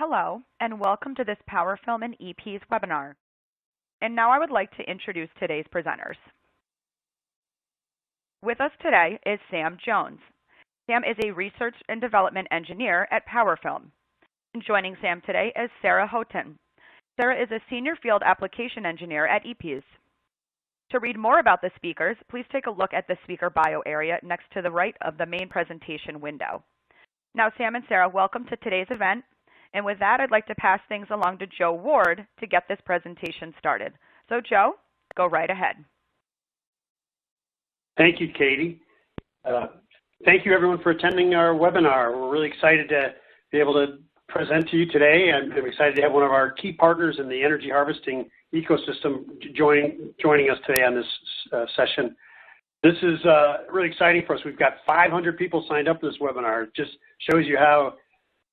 Hello, and welcome to this PowerFilm and EPs webinar. And now I would like to introduce today's presenters. With us today is Sam Jones. Sam is a research and development engineer at PowerFilm. And joining Sam today is Sarah Houghton. Sarah is a senior field application engineer at EPs. To read more about the speakers, please take a look at the speaker bio area next to the right of the main presentation window. Now, Sam and Sarah, welcome to today's event. And with that, I'd like to pass things along to Joe Ward to get this presentation started. So, Joe, go right ahead. Thank you, Katie. Thank you, everyone, for attending our webinar. We're really excited to be able to present to you today, and I'm excited to have one of our key partners in the energy harvesting ecosystem joining us today on this session. This is really exciting for us. We've got 500 people signed up for this webinar. It just shows you how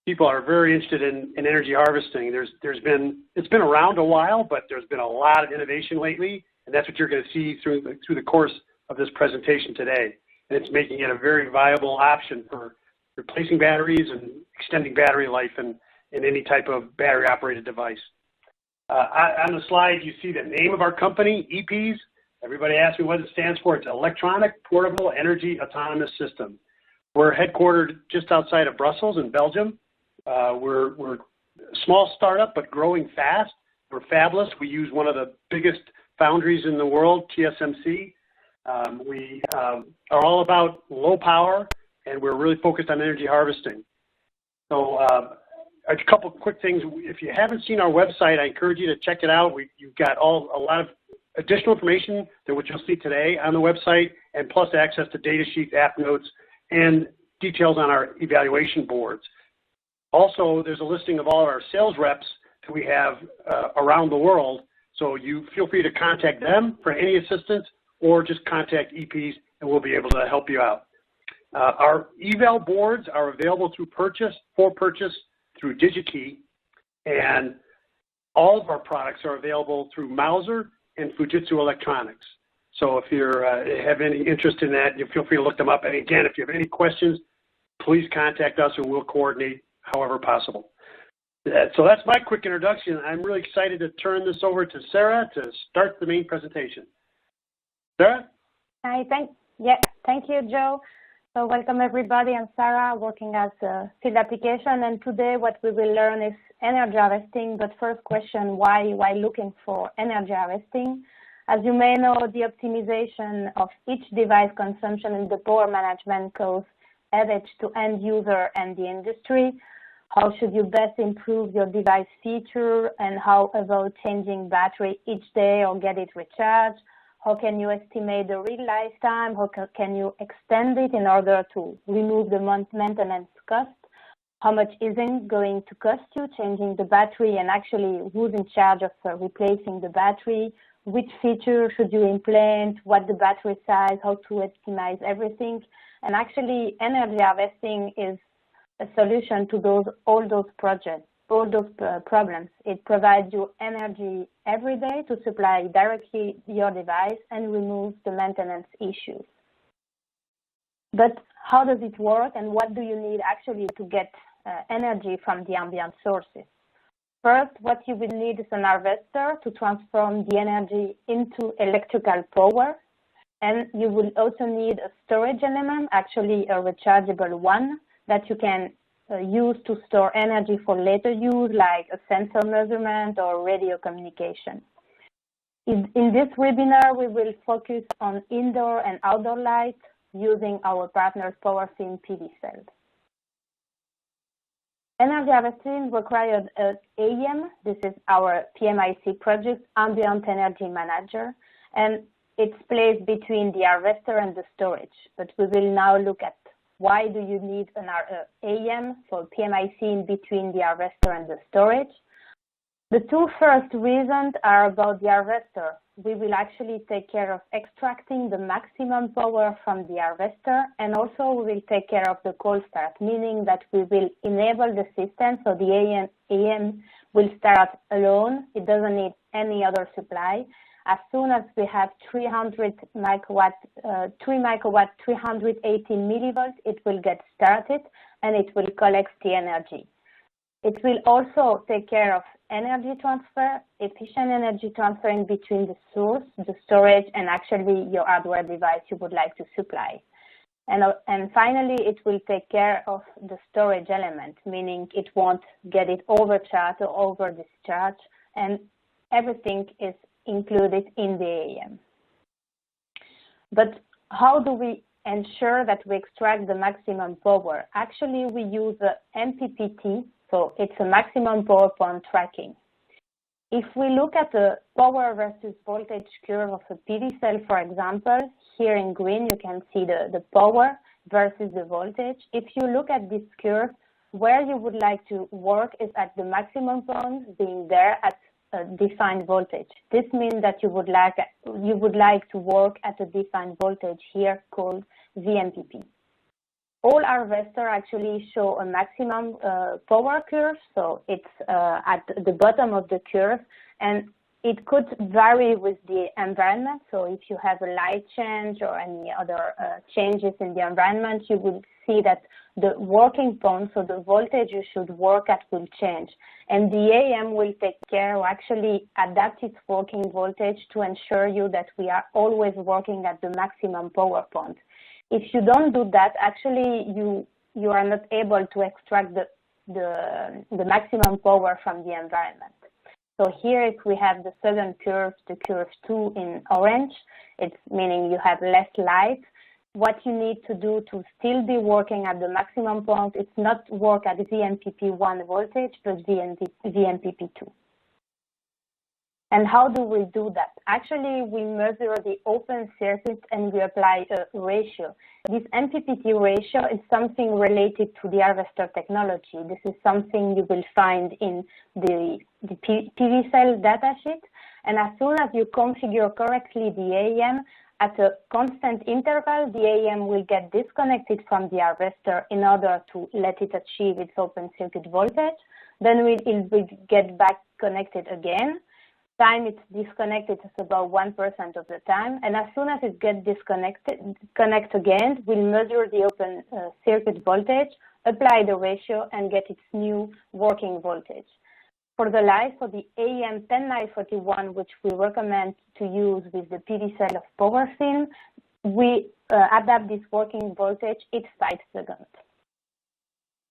people are very interested in energy harvesting. It's been around a while, but there's been a lot of innovation lately, and that's what you're going to see through the course of this presentation today. And it's making it a very viable option for replacing batteries and extending battery life in any type of battery-operated device. On the slide, you see the name of our company, EPs. Everybody asks me what it stands for. It's Electronic Portable Energy Autonomous System. We're headquartered just outside of Brussels in Belgium. We're a small startup, but growing fast. We're fabless. We use one of the biggest foundries in the world, TSMC. We are all about low power, and we're really focused on energy harvesting. So a couple quick things. If you haven't seen our website, I encourage you to check it out. You've got a lot of additional information than what you'll see today on the website, and plus access to data sheets, app notes, and details on our evaluation boards. Also, there's a listing of all our sales reps that we have around the world, so you feel free to contact them for any assistance or just contact EPs and we'll be able to help you out. Our eval boards are available through purchase through DigiKey, and all of our products are available through Mouser and Fujitsu Electronics. So if you have any interest in that, you feel free to look them up. And again, if you have any questions, please contact us and we'll coordinate however possible. So that's my quick introduction. I'm really excited to turn this over to Sarah to start the main presentation. Sarah? Hi, thank you, Joe. So welcome everybody. I'm Sarah, working as a field application, and today what we will learn is energy harvesting. But first question, why looking for energy harvesting? As you may know, the optimization of each device consumption and the power management cause headache to end user and the industry. How should you best improve your device feature, and how about changing battery each day or get it recharged? How can you estimate the real lifetime? How can you extend it in order to remove the maintenance cost? How much is it going to cost you changing the battery, and actually who's in charge of replacing the battery? Which feature should you implement? What the battery size? How to optimize everything? And actually, energy harvesting is a solution to all those problems. It provides you energy every day to supply directly your device and remove the maintenance issues. But how does it work, and what do you need actually to get energy from the ambient sources? First, what you will need is an harvester to transform the energy into electrical power. And you will also need a storage element, actually a rechargeable one, that you can use to store energy for later use, like a sensor measurement or radio communication. In this webinar, we will focus on indoor and outdoor lights using our partner's PowerFilm PV cells. Energy harvesting required an AEM. This is our PMIC project, Ambient Energy Manager, and it's placed between the harvester and the storage. But we will now look at why do you need an AEM for PMIC in between the harvester and the storage. The two first reasons are about the harvester. We will actually take care of extracting the maximum power from the harvester, and also we will take care of the cold start, meaning that we will enable the system so the AEM will start alone. It doesn't need any other supply. As soon as we have 300 megawatt, 380 millivolts, it will get started and it will collect the energy. It will also take care of energy transfer, efficient energy transfer in between the source, the storage, and actually your hardware device you would like to supply. And finally, it will take care of the storage element, meaning it won't get it overcharged or over discharged, and everything is included in the AEM. But how do we ensure that we extract the maximum power? Actually, we use a MPPT, so it's a maximum power point tracking. If we look at the power versus voltage curve of a PV cell, for example, here in green you can see the power versus the voltage. If you look at this curve, where you would like to work is at the maximum point, being there at a defined voltage. This means that you would like to work at a defined voltage here called VMPP. All harvesters actually show a maximum power curve, so it's at the bottom of the curve, and it could vary with the environment. So if you have a light change or any other changes in the environment, you will see that the working point, so the voltage you should work at, will change. And the AEM will take care or actually adapt its working voltage to ensure you that we are always working at the maximum power point. If you don't do that, actually you are not able to extract the maximum power from the environment. So here, if we have the second curve, the curve 2 in orange, it's meaning you have less light. What you need to do to still be working at the maximum point, it's not work at VMPP1 voltage, but VMPP2. And how do we do that? Actually, we measure the open circuit and we apply a ratio. This MPPT ratio is something related to the harvester technology. This is something you will find in the PV cell datasheet. And as soon as you configure correctly the AEM, at a constant interval, the AEM will get disconnected from the harvester in order to let it achieve its open circuit voltage. Then it will get back connected again. Time it's disconnected is about 1% of the time, and as soon as it gets connect again, we'll measure the open circuit voltage, apply the ratio, and get its new working voltage. For the life of the AEM 10941, which we recommend to use with the PV cell of PowerFilm, we adapt this working voltage each 5 seconds.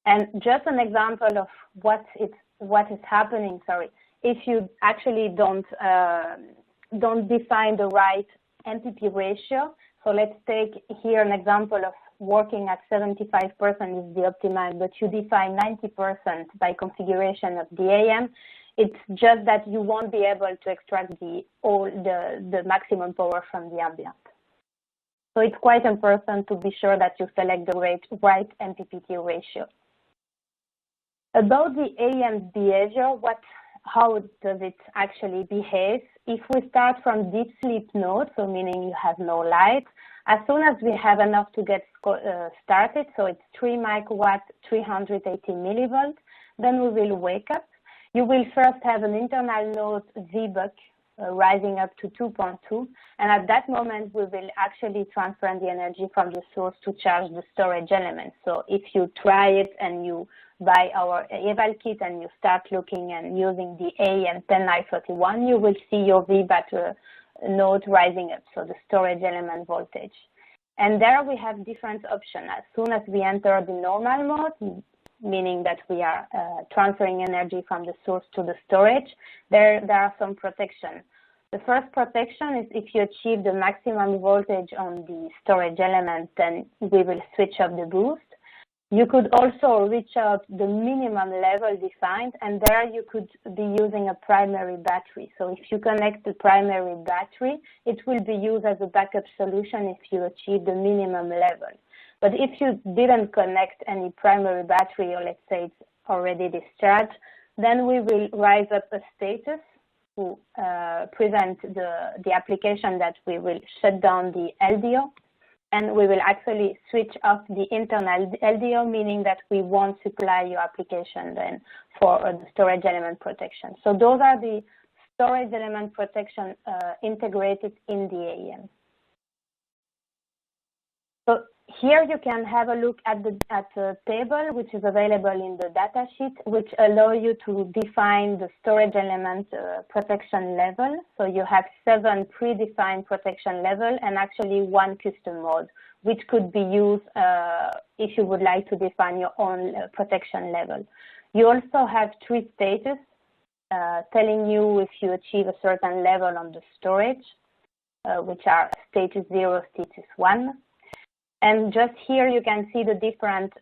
And just an example of what is happening, if you actually don't define the right MPP ratio. So let's take here an example of working at 75% is the optimal, but you define 90% by configuration of the AEM. It's just that you won't be able to extract the maximum power from the ambient. So it's quite important to be sure that you select the right MPPT ratio. About the AEM behavior, how does it actually behave? If we start from deep sleep mode, so meaning you have no light, as soon as we have enough to get started, so it's 3 microwatt, 380 millivolts, then we will wake up. You will first have an internal node VBUC rising up to 2.2, and at that moment we will actually transfer the energy from the source to charge the storage element. So if you try it and you buy our eval kit and you start looking and using the AEM 10941, you will see your VBUC node rising up, so the storage element voltage. And there we have different options. As soon as we enter the normal mode, meaning that we are transferring energy from the source to the storage, there are some protection. The first protection is if you achieve the maximum voltage on the storage element, then we will switch up the boost. You could also reach out the minimum level defined, and there you could be using a primary battery. So if you connect the primary battery, it will be used as a backup solution if you achieve the minimum level. But if you didn't connect any primary battery, or let's say it's already discharged, then we will rise up a status to prevent the application that we will shut down the LDO. And we will actually switch off the internal LDO, meaning that we won't supply your application then for the storage element protection. So those are the storage element protection integrated in the AEM. So Here you can have a look at the table, which is available in the datasheet, which allow you to define the storage element protection level. So you have 7 predefined protection level and actually 1 custom mode, which could be used if you would like to define your own protection level. You also have 3 stages telling you if you achieve a certain level on the storage, which are stages 0, stages 1. And just here you can see the different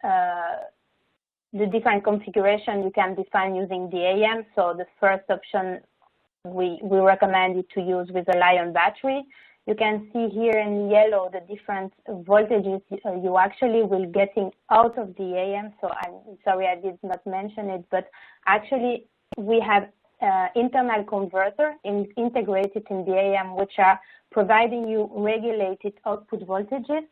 configuration you can define using the AEM. So the first option we recommend you to use with a Li-ion battery. You can see here in yellow the different voltages you actually will getting out of the AEM. So I'm sorry I did not mention it, but actually we have internal converter integrated in the AEM, which are providing you regulated output voltages.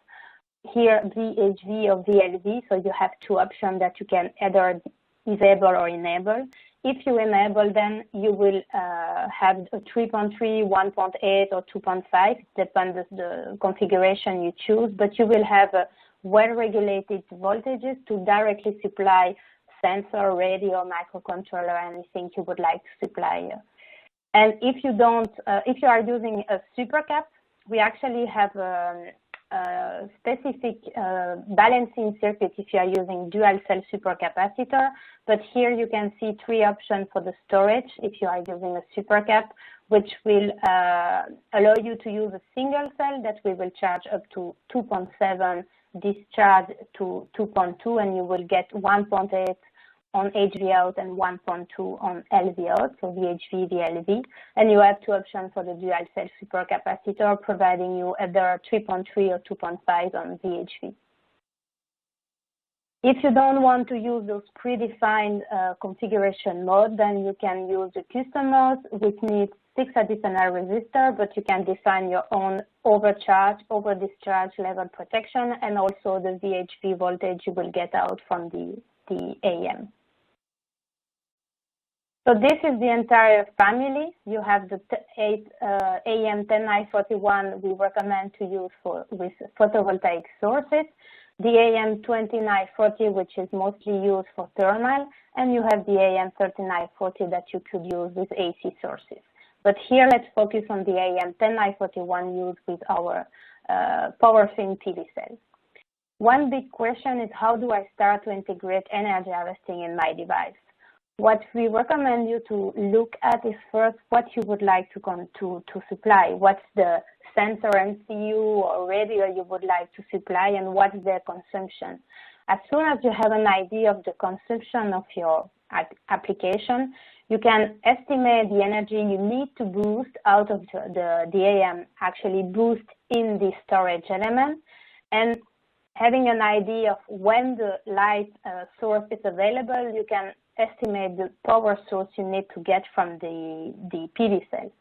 Here VHV or VLV, so you have 2 options that you can either disable or enable. If you enable, then you will have a 3.3, 1.8 or 2.5, depends the configuration you choose, but you will have well-regulated voltages to directly supply sensor, radio, microcontroller, anything you would like to supply. And if you don't, if you are using a supercap, we actually have specific balancing circuit if you are using dual cell supercapacitor, but here you can see 3 options for the storage if you are using a supercap, which will allow you to use a single cell that we will charge up to 2.7, discharge to 2.2, and you will get 1.8 on HV out and 1.2 on LV out, so VHV, VLV. And you have 2 options for the dual cell supercapacitor, providing you either 3.3 or 2.5 on VHV. If you don't want to use those predefined configuration mode, then you can use the custom mode, which needs 6 additional resistors, but you can define your own overcharge, over discharge level protection, and also the VHV voltage you will get out from the AEM. So this is the entire family. You have the AEM 10941 we recommend to use with photovoltaic sources, the AEM 2940, which is mostly used for thermal, and you have the AEM 3940 that you could use with AC sources. But here let's focus on the AEM 10941 used with our PowerFilm PV cell. One big question is, how do I start to integrate energy harvesting in my device? What we recommend you to look at is first what you would like to supply. What's the sensor MCU or radio you would like to supply, and what's their consumption? As soon as you have an idea of the consumption of your application, you can estimate the energy you need to boost out of the AEM, actually boost in the storage element, and having an idea of when the light source is available, you can estimate the power source you need to get from the PV cell.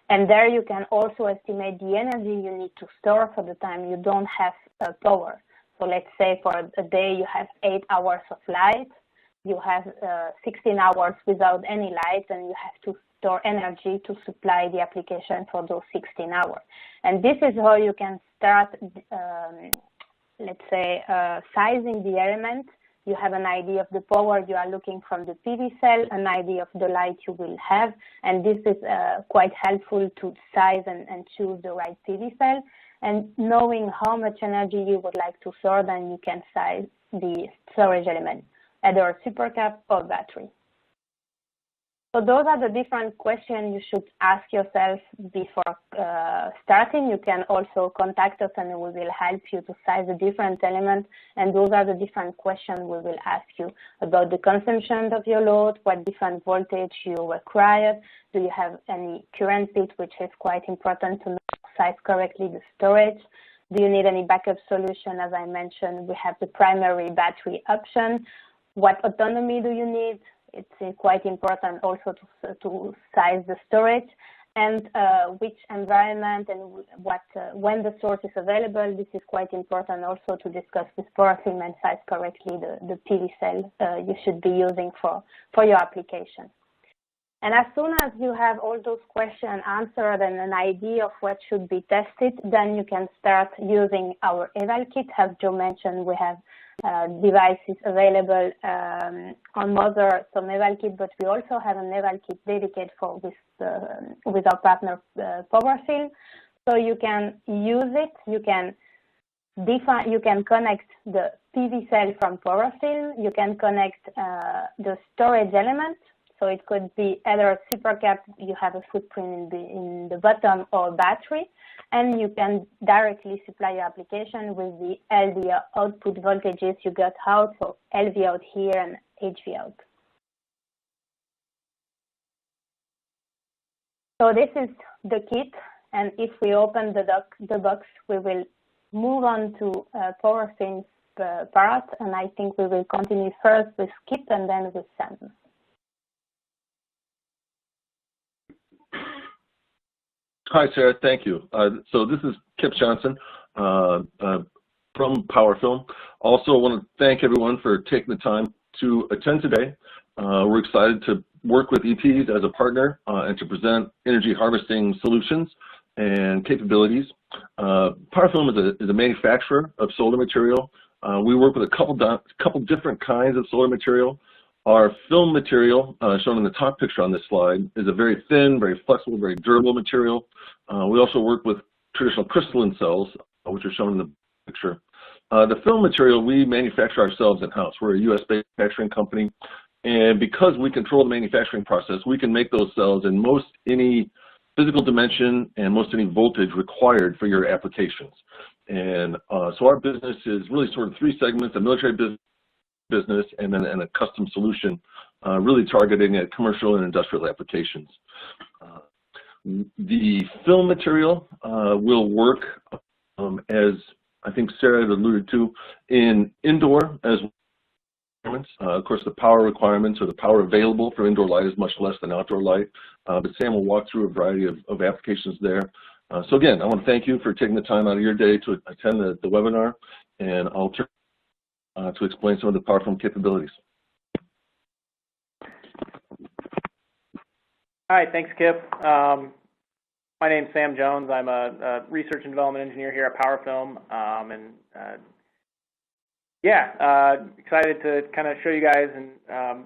And there you can also estimate the energy you need to store for the time you don't have power. So let's say for a day you have 8 hours of light, you have 16 hours without any light, and you have to store energy to supply the application for those 16 hours. And this is how you can start, let's say, sizing the element. You have an idea of the power you are looking from the PV cell, an idea of the light you will have, and this is quite helpful to size and choose the right PV cell. And knowing how much energy you would like to store, then you can size the storage element, either a supercap or battery. So those are the different questions you should ask yourself before starting. You can also contact us and we will help you to size the different elements. And those are the different questions we will ask you about the consumption of your load, what different voltage you require, do you have any current bit, which is quite important to size correctly the storage. Do you need any backup solution? As I mentioned, we have the primary battery option. What autonomy do you need? It's quite important also to size the storage, and which environment and when the source is available. This is quite important also to discuss with PowerFilm and size correctly the PV cell you should be using for your application. And as soon as you have all those questions answered and an idea of what should be tested, then you can start using our eval kit. As Joe mentioned, we have devices available on Mother, some eval kit, but we also have an eval kit dedicated for this with our partner PowerFilm. So you can use it. You can connect the PV cell from PowerFilm. You can connect the storage element. So it could be either a supercap, you have a footprint in the bottom, or battery, and you can directly supply your application with the LV output voltages you got out, so LV out here and HV out. So this is the kit, and if we open the box, we will move on to PowerFilm's part, and I think we will continue first with Kip and then with Sam. Hi, Sarah. Thank you. So this is Kip Johnson from PowerFilm. Also, I want to thank everyone for taking the time to attend today. We're excited to work with EPs as a partner and to present energy harvesting solutions and capabilities. PowerFilm is a manufacturer of solar material. We work with a couple different kinds of solar material. Our film material, shown in the top picture on this slide, is a very thin, very flexible, very durable material. We also work with traditional crystalline cells, which are shown in the picture. The film material we manufacture ourselves in-house. We're a US-based manufacturing company, and because we control the manufacturing process, we can make those cells in most any physical dimension and most any voltage required for your applications. And so our business is really sort of three segments: a military business and then a custom solution, really targeting at commercial and industrial applications. The film material will work, as I think Sarah alluded to, in indoor as well. Of course, the power requirements or the power available for indoor light is much less than outdoor light, but Sam will walk through a variety of applications there. So again, I want to thank you for taking the time out of your day to attend the webinar, and I'll turn to explain some of the PowerFilm capabilities. Hi, thanks, Kip. My name's Sam Jones. I'm a research and development engineer here at PowerFilm, excited to kind of show you guys and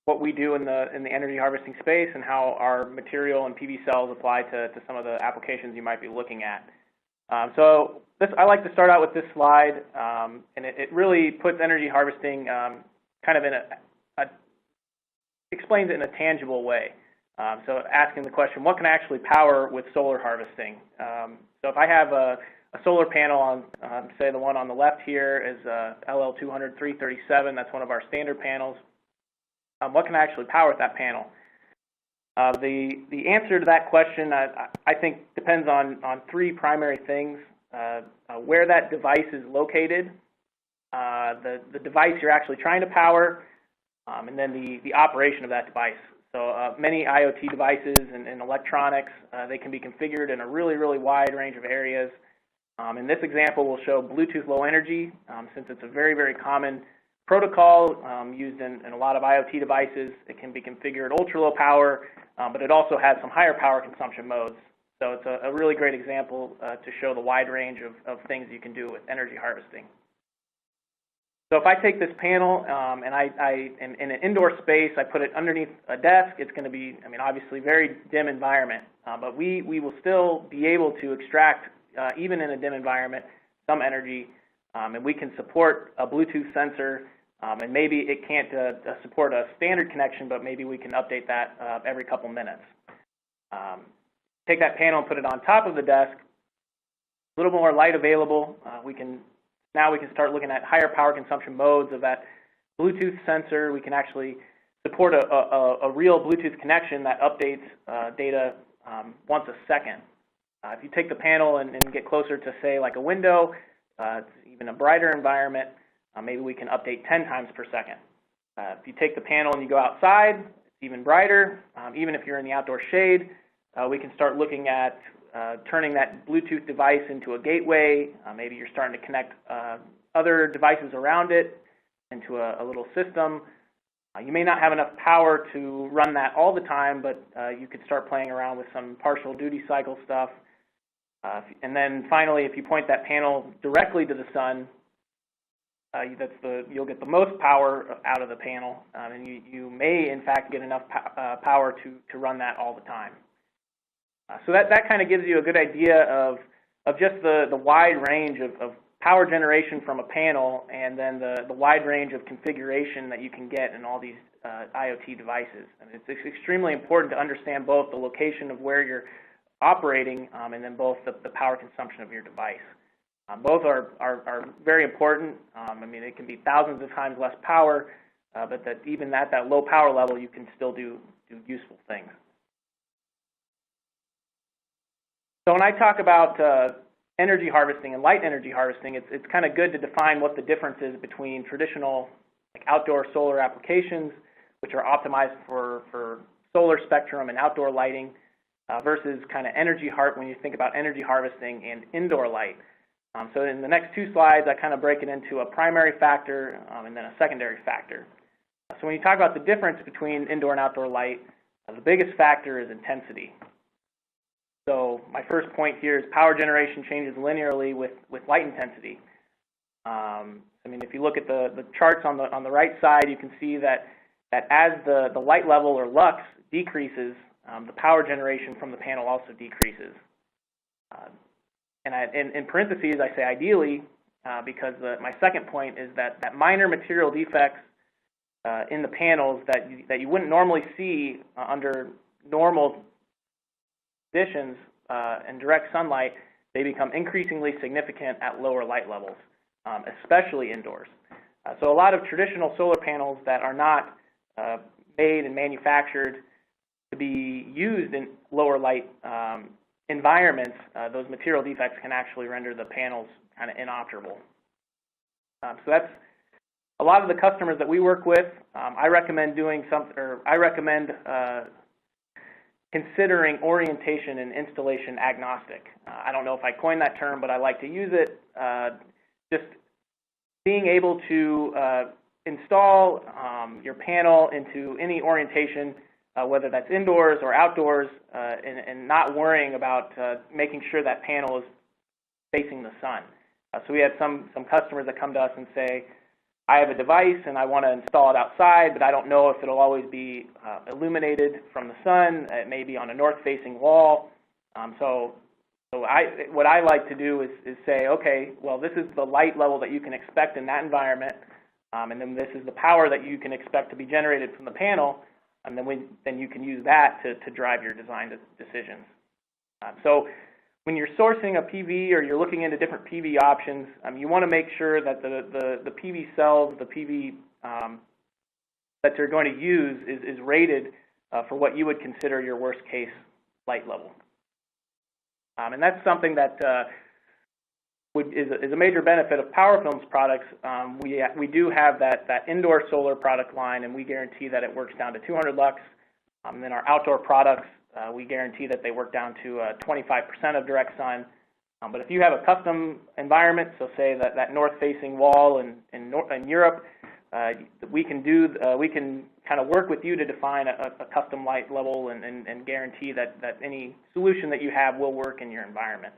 what we do in the energy harvesting space and how our material and PV cells apply to some of the applications you might be looking at. I like to start out with this slide, and it really puts energy harvesting kind of in explains it in a tangible way. So asking the question, what can I actually power with solar harvesting? So if I have a solar panel on, say the one on the left here is LL200-337, that's one of our standard panels. What can I actually power with that panel? The answer to that question, I think, depends on three primary things. Where that device is located, the device you're actually trying to power, and then the operation of that device. So many IoT devices and electronics, they can be configured in a really, really wide range of areas. In this example, we'll show Bluetooth Low Energy, since it's a very, very common protocol used in a lot of IoT devices. It can be configured ultra low power, but it also has some higher power consumption modes. So it's a really great example to show the wide range of things you can do with energy harvesting. So if I take this panel and I am in an indoor space, I put it underneath a desk, it's going to be, obviously very dim environment, but we will still be able to extract, even in a dim environment, some energy, and we can support a Bluetooth sensor, and maybe it can't support a standard connection, but maybe we can update that every couple minutes. Take that panel and put it on top of the desk, a little more light available. Now we can start looking at higher power consumption modes of that Bluetooth sensor. We can actually support a real Bluetooth connection that updates data once a second. If you take the panel and get closer to, say, like a window, even a brighter environment, maybe we can update 10 times per second. If you take the panel and you go outside, it's even brighter. Even if you're in the outdoor shade, we can start looking at turning that Bluetooth device into a gateway. Maybe you're starting to connect other devices around it into a little system. You may not have enough power to run that all the time, but you could start playing around with some partial duty cycle stuff. And then finally, if you point that panel directly to the sun, you'll get the most power out of the panel, and you may in fact get enough power to run that all the time. So that kind of gives you a good idea of just the wide range of power generation from a panel, and then the wide range of configuration that you can get in all these IoT devices. And it's extremely important to understand both the location of where you're operating and then both the power consumption of your device. Both are very important. I mean, it can be thousands of times less power, but that even at that low power level, you can still do useful things. So when I talk about energy harvesting and light energy harvesting, it's kind of good to define what the difference is between traditional outdoor solar applications, which are optimized for solar spectrum and outdoor lighting, versus kind of when you think about energy harvesting and indoor light. So in the next two slides, I kind of break it into a primary factor and then a secondary factor. So when you talk about the difference between indoor and outdoor light, the biggest factor is intensity. So my first point here is power generation changes linearly with light intensity. I mean, if you look at the charts on the right side, you can see that as the light level or lux decreases, the power generation from the panel also decreases. And in parentheses, I say ideally, because my second point is that minor material defects in the panels that you wouldn't normally see under normal conditions and direct sunlight, they become increasingly significant at lower light levels, especially indoors. So a lot of traditional solar panels that are not made and manufactured to be used in lower light environments, those material defects can actually render the panels kind of inoperable. So that's a lot of the customers that we work with. I recommend doing something, or I recommend considering orientation and installation agnostic. I don't know if I coined that term, but I like to use it. Just being able to install your panel into any orientation, whether that's indoors or outdoors, and not worrying about making sure that panel is facing the sun. So we have some customers that come to us and say, I have a device and I want to install it outside, but I don't know if it'll always be illuminated from the sun. It may be on a north-facing wall. So what I like to do is say, okay, well, this is the light level that you can expect in that environment, and then this is the power that you can expect to be generated from the panel, and then you can use that to drive your design decisions. So when you're sourcing a PV or you're looking into different PV options, you want to make sure that the PV cells, the PV that you're going to use is rated for what you would consider your worst case light level. And that's something that is a major benefit of PowerFilm's products. We do have that indoor solar product line, and we guarantee that it works down to 200 lux. And then our outdoor products, we guarantee that they work down to 25% of direct sun. But if you have a custom environment, so say that north-facing wall in Europe, we can kind of work with you to define a custom light level and guarantee that any solution that you have will work in your environment.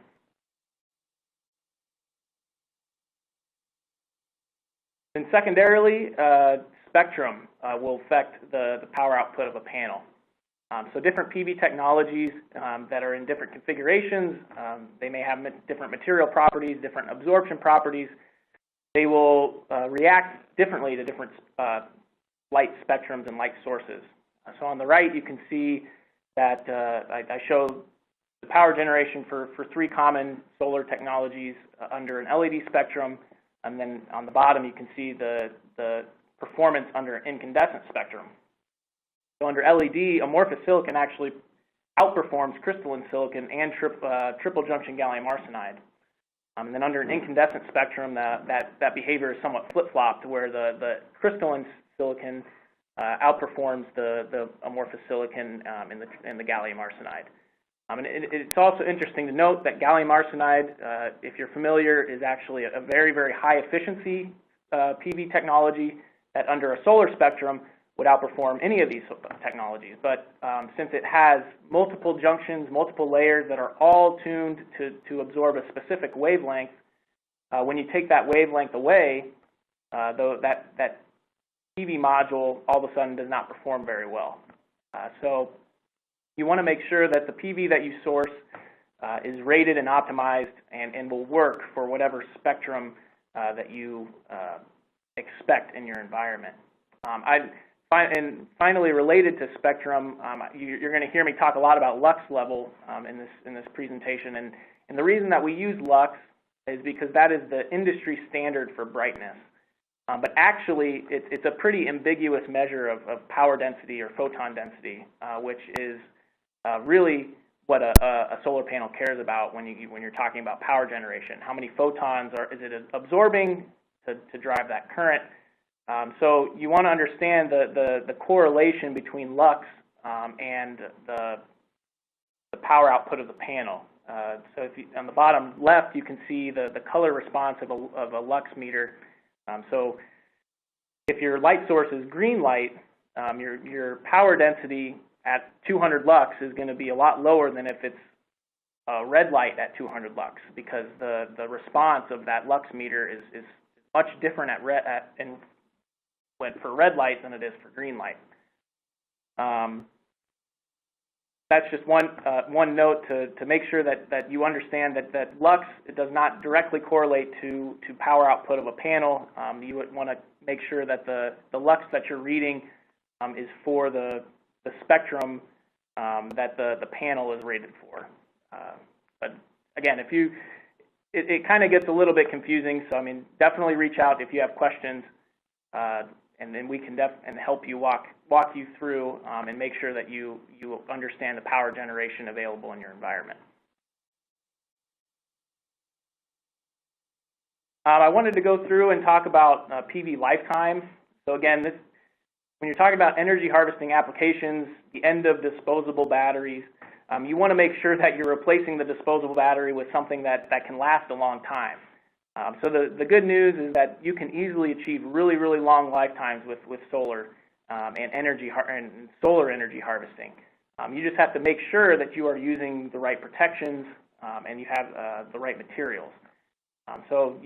And secondarily, spectrum will affect the power output of a panel. So different PV technologies that are in different configurations, they may have different material properties, different absorption properties. They will react differently to different light spectrums and light sources. So on the right, you can see that I show the power generation for three common solar technologies under an LED spectrum, and then on the bottom, you can see the performance under an incandescent spectrum. So under LED, amorphous silicon actually outperforms crystalline silicon and triple junction gallium arsenide. And then under an incandescent spectrum, that behavior is somewhat flip-flopped, where the crystalline silicon outperforms the amorphous silicon in the gallium arsenide. And it's also interesting to note that gallium arsenide, if you're familiar, is actually a very, very high efficiency PV technology that under a solar spectrum would outperform any of these technologies. But since it has multiple junctions, multiple layers that are all tuned to absorb a specific wavelength, when you take that wavelength away, that PV module all of a sudden does not perform very well. So you want to make sure that the PV that you source is rated and optimized and will work for whatever spectrum that you expect in your environment. And finally, related to spectrum, you're going to hear me talk a lot about lux level in this presentation. And the reason that we use lux is because that is the industry standard for brightness. But actually, it's a pretty ambiguous measure of power density or photon density, which is really what a solar panel cares about when you're talking about power generation. How many photons is it absorbing to drive that current? So you want to understand the correlation between lux and the power output of the panel. So on the bottom left, you can see the color response of a lux meter. So if your light source is green light, your power density at 200 lux is going to be a lot lower than if it's red light at 200 lux, because the response of that lux meter is much different for red light than it is for green light. That's just one note to make sure that you understand that lux, it does not directly correlate to power output of a panel. You would want to make sure that the lux that you're reading is for the spectrum that the panel is rated for. But again, it kind of gets a little bit confusing, so I mean, definitely reach out if you have questions, and then we can help you walk you through and make sure that you understand the power generation available in your environment. I wanted to go through and talk about PV lifetime. So again, when you're talking about energy harvesting applications, the end of disposable batteries, you want to make sure that you're replacing the disposable battery with something that can last a long time. So the good news is that you can easily achieve really, really long lifetimes with solar and solar energy harvesting. You just have to make sure that you are using the right protections and you have the right materials. So